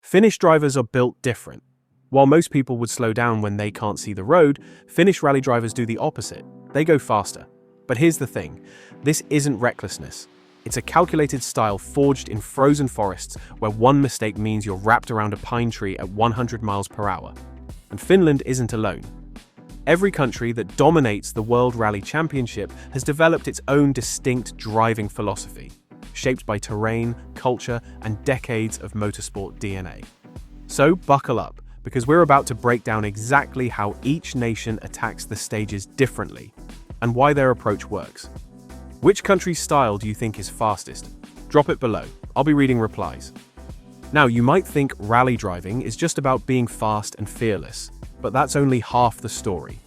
Finnish drivers are built different. While most people would slow down when they can't see the road, Finnish rally drivers do the opposite. They go faster. But here's the thing, this isn't recklessness. It's a calculated style forged in frozen forests where one mistake means you're wrapped around a pine tree at 100 miles per hour. And Finland isn't alone. Every country that dominates the World Rally Championship has developed its own distinct driving philosophy, shaped by terrain, culture, and decades of motorsport DNA. So buckle up, because we're about to break down exactly how each nation attacks the stages differently, and why their approach works. Which country's style do you think is fastest? Drop it below. I'll be reading replies. Now, you might think rally driving is just about being fast and fearless, but that's only half the story.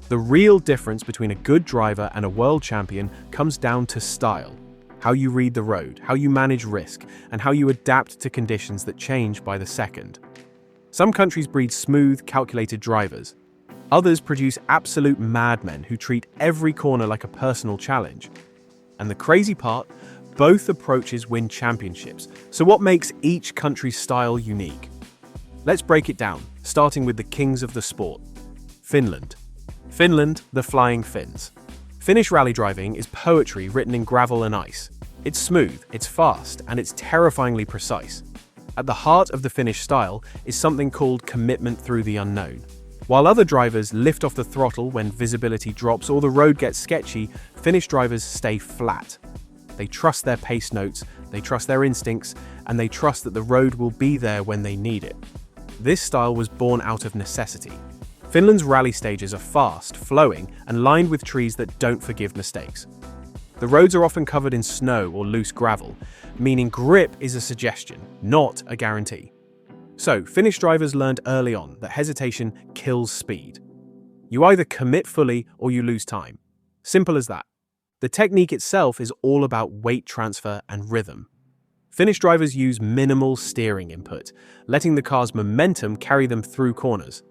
The real difference between a good driver and a world champion comes down to style. How you read the road, how you manage risk, and how you adapt to conditions that change by the second. Some countries breed smooth, calculated drivers. Others produce absolute madmen who treat every corner like a personal challenge. And the crazy part, both approaches win championships. So what makes each country's style unique? Let's break it down, starting with the kings of the sport. Finland. Finland, the Flying Finns. Finnish rally driving is poetry written in gravel and ice. It's smooth, it's fast, and it's terrifyingly precise. At the heart of the Finnish style is something called commitment through the unknown. While other drivers lift off the throttle when visibility drops or the road gets sketchy, Finnish drivers stay flat. They trust their pace notes, they trust their instincts, and they trust that the road will be there when they need it. This style was born out of necessity. Finland's rally stages are fast, flowing, and lined with trees that don't forgive mistakes. The roads are often covered in snow or loose gravel, meaning grip is a suggestion, not a guarantee. So, Finnish drivers learned early on that hesitation kills speed. You either commit fully or you lose time. Simple as that. The technique itself is all about weight transfer and rhythm. Finnish drivers use minimal steering input, letting the car's momentum carry them through corners.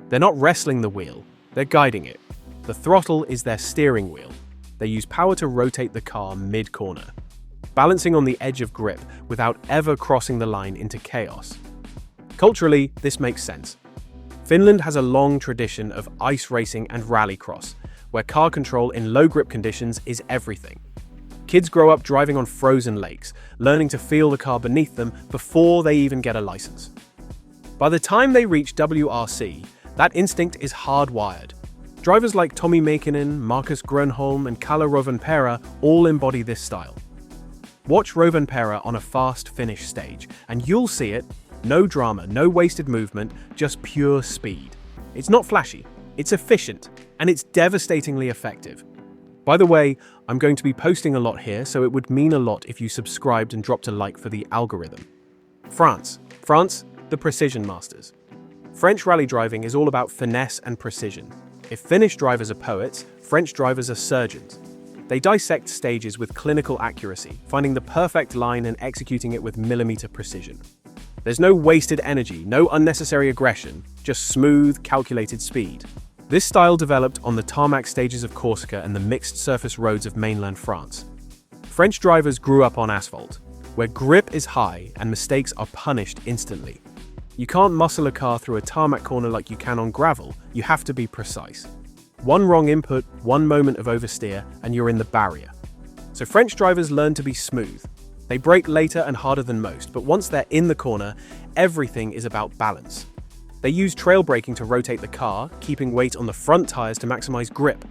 They're not wrestling the wheel, they're guiding it. The throttle is their steering wheel. They use power to rotate the car mid-corner, balancing on the edge of grip without ever crossing the line into chaos. Culturally, this makes sense. Finland has a long tradition of ice racing and rallycross, where car control in low grip conditions is everything. Kids grow up driving on frozen lakes, learning to feel the car beneath them before they even get a license. By the time they reach WRC, that instinct is hardwired. Drivers like Tommi Mäkinen, Markus Grönholm, and Kalle Rovanperä all embody this style. Watch Rovanperä on a fast Finnish stage, and you'll see it. No drama, no wasted movement, just pure speed. It's not flashy, it's efficient, and it's devastatingly effective. By the way, I'm going to be posting a lot here, so it would mean a lot if you subscribed and dropped a like for the algorithm. France, the precision masters. French rally driving is all about finesse and precision. If Finnish drivers are poets, French drivers are surgeons. They dissect stages with clinical accuracy, finding the perfect line and executing it with millimeter precision. There's no wasted energy, no unnecessary aggression, just smooth, calculated speed. This style developed on the tarmac stages of Corsica and the mixed surface roads of mainland France. French drivers grew up on asphalt, where grip is high and mistakes are punished instantly. You can't muscle a car through a tarmac corner like you can on gravel, you have to be precise. One wrong input, one moment of oversteer, and you're in the barrier. So French drivers learn to be smooth. They brake later and harder than most, but once they're in the corner, everything is about balance. They use trail braking to rotate the car, keeping weight on the front tires to maximize grip.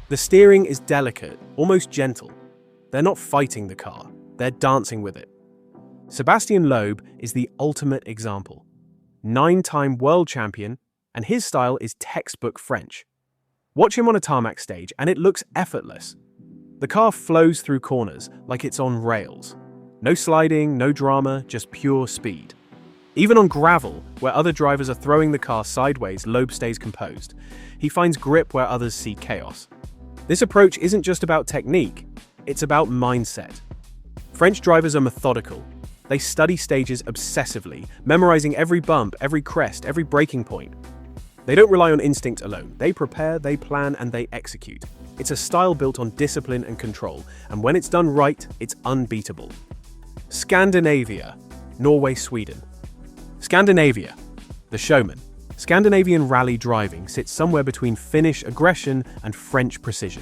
The steering is delicate, almost gentle. They're not fighting the car, they're dancing with it. Sébastien Loeb is the ultimate example. 9-time world champion, and his style is textbook French. Watch him on a tarmac stage and it looks effortless. The car flows through corners like it's on rails. No sliding, no drama, just pure speed. Even on gravel, where other drivers are throwing the car sideways, Loeb stays composed. He finds grip where others see chaos. This approach isn't just about technique, it's about mindset. French drivers are methodical. They study stages obsessively, memorizing every bump, every crest, every breaking point. They don't rely on instinct alone. They prepare, they plan, and they execute. It's a style built on discipline and control, and when it's done right, it's unbeatable. Scandinavia, Norway, Sweden. Scandinavia, the showman. Scandinavian rally driving sits somewhere between Finnish aggression and French precision.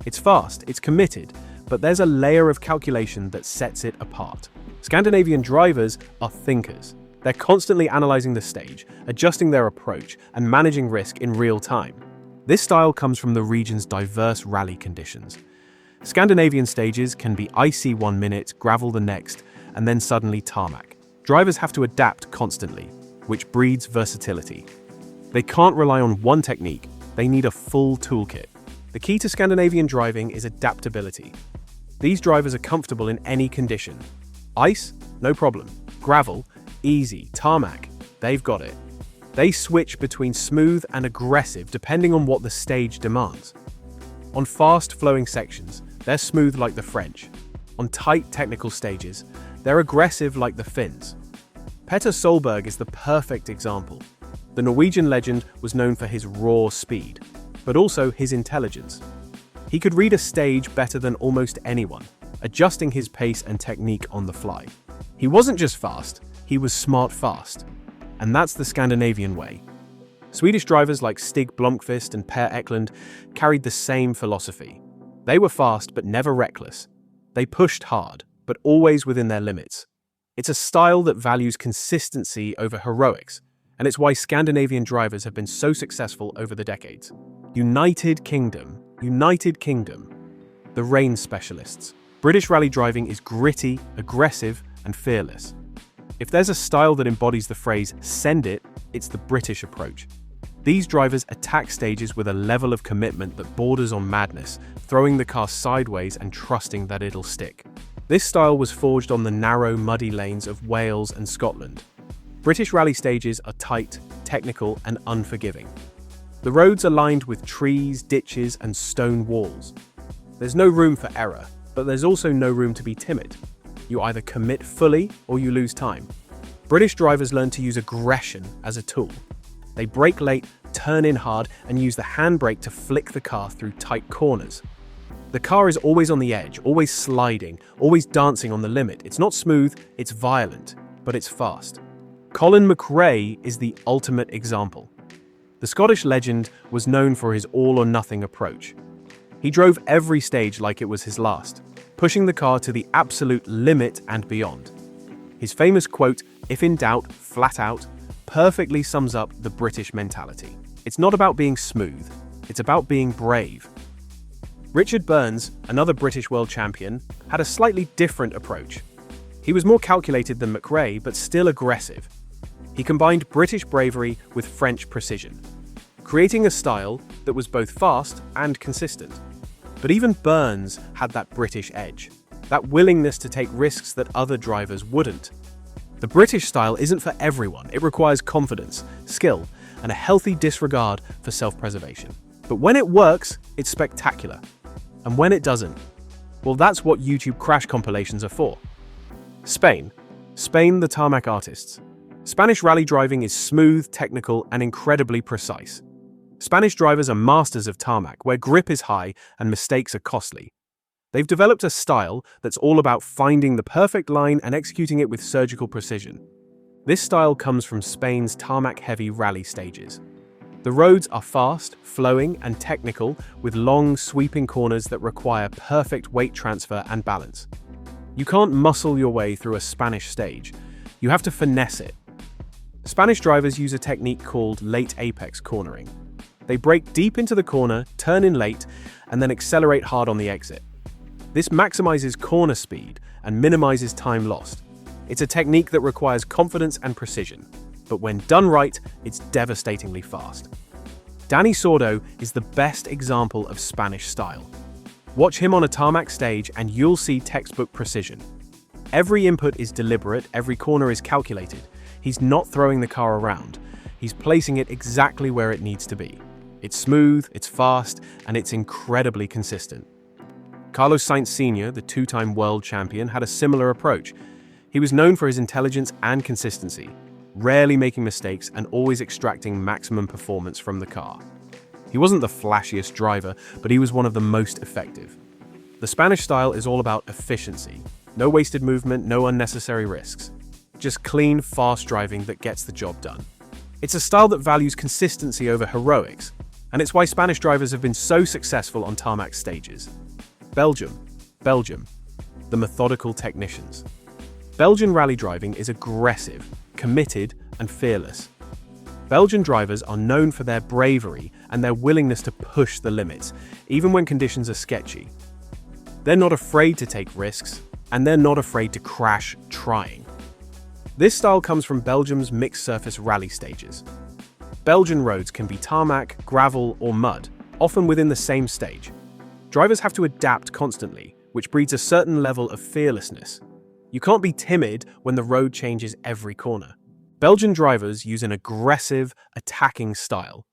It's fast, it's committed, but there's a layer of calculation that sets it apart. Scandinavian drivers are thinkers. They're constantly analyzing the stage, adjusting their approach, and managing risk in real time. This style comes from the region's diverse rally conditions. Scandinavian stages can be icy 1 minute, gravel the next, and then suddenly tarmac. Drivers have to adapt constantly, which breeds versatility. They can't rely on one technique, they need a full toolkit. The key to Scandinavian driving is adaptability. These drivers are comfortable in any condition. Ice? No problem. Gravel? Easy. Tarmac? They've got it. They switch between smooth and aggressive depending on what the stage demands. On fast-flowing sections, they're smooth like the French. On tight technical stages, they're aggressive like the Finns. Petter Solberg is the perfect example. The Norwegian legend was known for his raw speed, but also his intelligence. He could read a stage better than almost anyone, adjusting his pace and technique on the fly. He wasn't just fast, he was smart fast. And that's the Scandinavian way. Swedish drivers like Stig Blomqvist and Per Eklund carried the same philosophy. They were fast but never reckless. They pushed hard, but always within their limits. It's a style that values consistency over heroics, and it's why Scandinavian drivers have been so successful over the decades. United Kingdom. The rain specialists. British rally driving is gritty, aggressive, and fearless. If there's a style that embodies the phrase "send it," it's the British approach. These drivers attack stages with a level of commitment that borders on madness, throwing the car sideways and trusting that it'll stick. This style was forged on the narrow, muddy lanes of Wales and Scotland. British rally stages are tight, technical, and unforgiving. The roads are lined with trees, ditches, and stone walls. There's no room for error, but there's also no room to be timid. You either commit fully or you lose time. British drivers learn to use aggression as a tool. They brake late, turn in hard, and use the handbrake to flick the car through tight corners. The car is always on the edge, always sliding, always dancing on the limit. It's not smooth, it's violent, but it's fast. Colin McRae is the ultimate example. The Scottish legend was known for his all-or-nothing approach. He drove every stage like it was his last, pushing the car to the absolute limit and beyond. His famous quote, "If in doubt, flat out," perfectly sums up the British mentality. It's not about being smooth, it's about being brave. Richard Burns, another British world champion, had a slightly different approach. He was more calculated than McRae, but still aggressive. He combined British bravery with French precision, creating a style that was both fast and consistent. But even Burns had that British edge, that willingness to take risks that other drivers wouldn't. The British style isn't for everyone. It requires confidence, skill, and a healthy disregard for self-preservation. But when it works, it's spectacular. And when it doesn't, well, that's what YouTube crash compilations are for. Spain, the tarmac artists. Spanish rally driving is smooth, technical, and incredibly precise. Spanish drivers are masters of tarmac, where grip is high and mistakes are costly. They've developed a style that's all about finding the perfect line and executing it with surgical precision. This style comes from Spain's tarmac-heavy rally stages. The roads are fast, flowing, and technical, with long, sweeping corners that require perfect weight transfer and balance. You can't muscle your way through a Spanish stage. You have to finesse it. Spanish drivers use a technique called late apex cornering. They brake deep into the corner, turn in late, and then accelerate hard on the exit. This maximizes corner speed and minimizes time lost. It's a technique that requires confidence and precision, but when done right, it's devastatingly fast. Dani Sordo is the best example of Spanish style. Watch him on a tarmac stage and you'll see textbook precision. Every input is deliberate, every corner is calculated. He's not throwing the car around. He's placing it exactly where it needs to be. It's smooth, it's fast, and it's incredibly consistent. Carlos Sainz Sr., the two-time world champion, had a similar approach. He was known for his intelligence and consistency, rarely making mistakes and always extracting maximum performance from the car. He wasn't the flashiest driver, but he was one of the most effective. The Spanish style is all about efficiency. No wasted movement, no unnecessary risks. just clean, fast driving that gets the job done. It's a style that values consistency over heroics, and it's why Spanish drivers have been so successful on tarmac stages. Belgium, the methodical technicians. Belgian rally driving is aggressive, committed, and fearless. Belgian drivers are known for their bravery and their willingness to push the limits, even when conditions are sketchy. They're not afraid to take risks, and they're not afraid to crash trying. This style comes from Belgium's mixed-surface rally stages. Belgian roads can be tarmac, gravel, or mud, often within the same stage. Drivers have to adapt constantly, which breeds a certain level of fearlessness. You can't be timid when the road changes every corner. Belgian drivers use an aggressive, attacking style.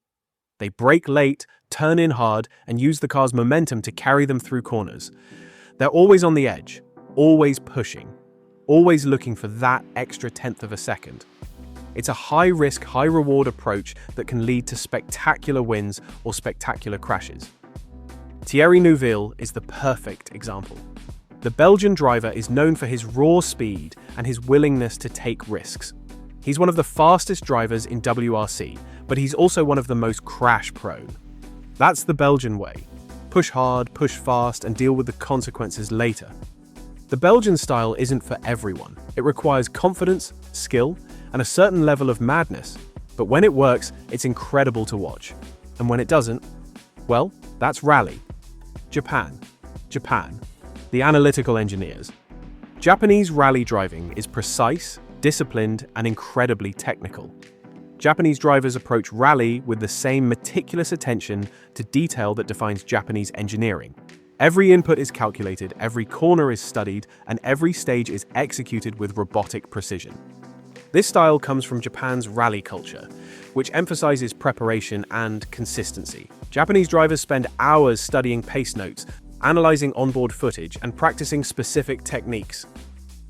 They brake late, turn in hard, and use the car's momentum to carry them through corners. They're always on the edge, always pushing, always looking for that extra tenth of a second. It's a high-risk, high-reward approach that can lead to spectacular wins or spectacular crashes. Thierry Neuville is the perfect example. The Belgian driver is known for his raw speed and his willingness to take risks. He's one of the fastest drivers in WRC, but he's also one of the most crash-prone. That's the Belgian way. Push hard, push fast, and deal with the consequences later. The Belgian style isn't for everyone. It requires confidence, skill, and a certain level of madness. But when it works, it's incredible to watch. And when it doesn't, well, that's rally. Japan, the analytical engineers. Japanese rally driving is precise, disciplined, and incredibly technical. Japanese drivers approach rally with the same meticulous attention to detail that defines Japanese engineering. Every input is calculated, every corner is studied, and every stage is executed with robotic precision. This style comes from Japan's rally culture, which emphasizes preparation and consistency. Japanese drivers spend hours studying pace notes, analyzing onboard footage, and practicing specific techniques.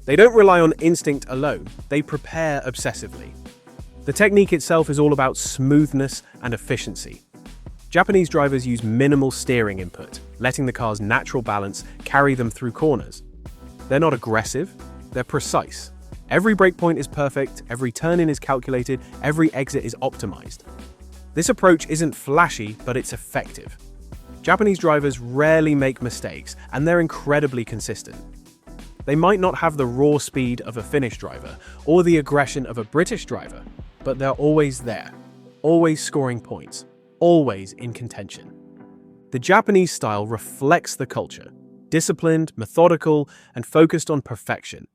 They don't rely on instinct alone, they prepare obsessively. The technique itself is all about smoothness and efficiency. Japanese drivers use minimal steering input, letting the car's natural balance carry them through corners. They're not aggressive, they're precise. Every brake point is perfect, every turn-in is calculated, every exit is optimized. This approach isn't flashy, but it's effective. Japanese drivers rarely make mistakes, and they're incredibly consistent. They might not have the raw speed of a Finnish driver, or the aggression of a British driver, but they're always there, always scoring points, always in contention. The Japanese style reflects the culture, disciplined, methodical, and focused on perfection.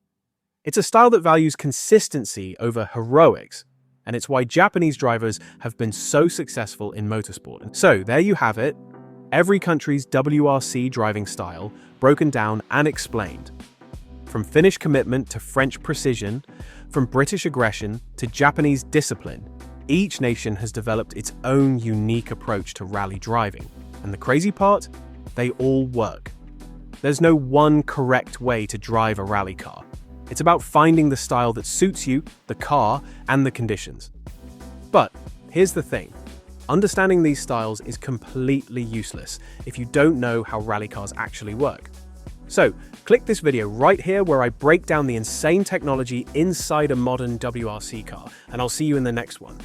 It's a style that values consistency over heroics, and it's why Japanese drivers have been so successful in motorsport. So there you have it, every country's WRC driving style broken down and explained. From Finnish commitment to French precision, from British aggression to Japanese discipline, each nation has developed its own unique approach to rally driving. And the crazy part? They all work. There's no one correct way to drive a rally car. It's about finding the style that suits you, the car, and the conditions. But here's the thing. Understanding these styles is completely useless if you don't know how rally cars actually work. So, click this video right here where I break down the insane technology inside a modern WRC car, and I'll see you in the next one.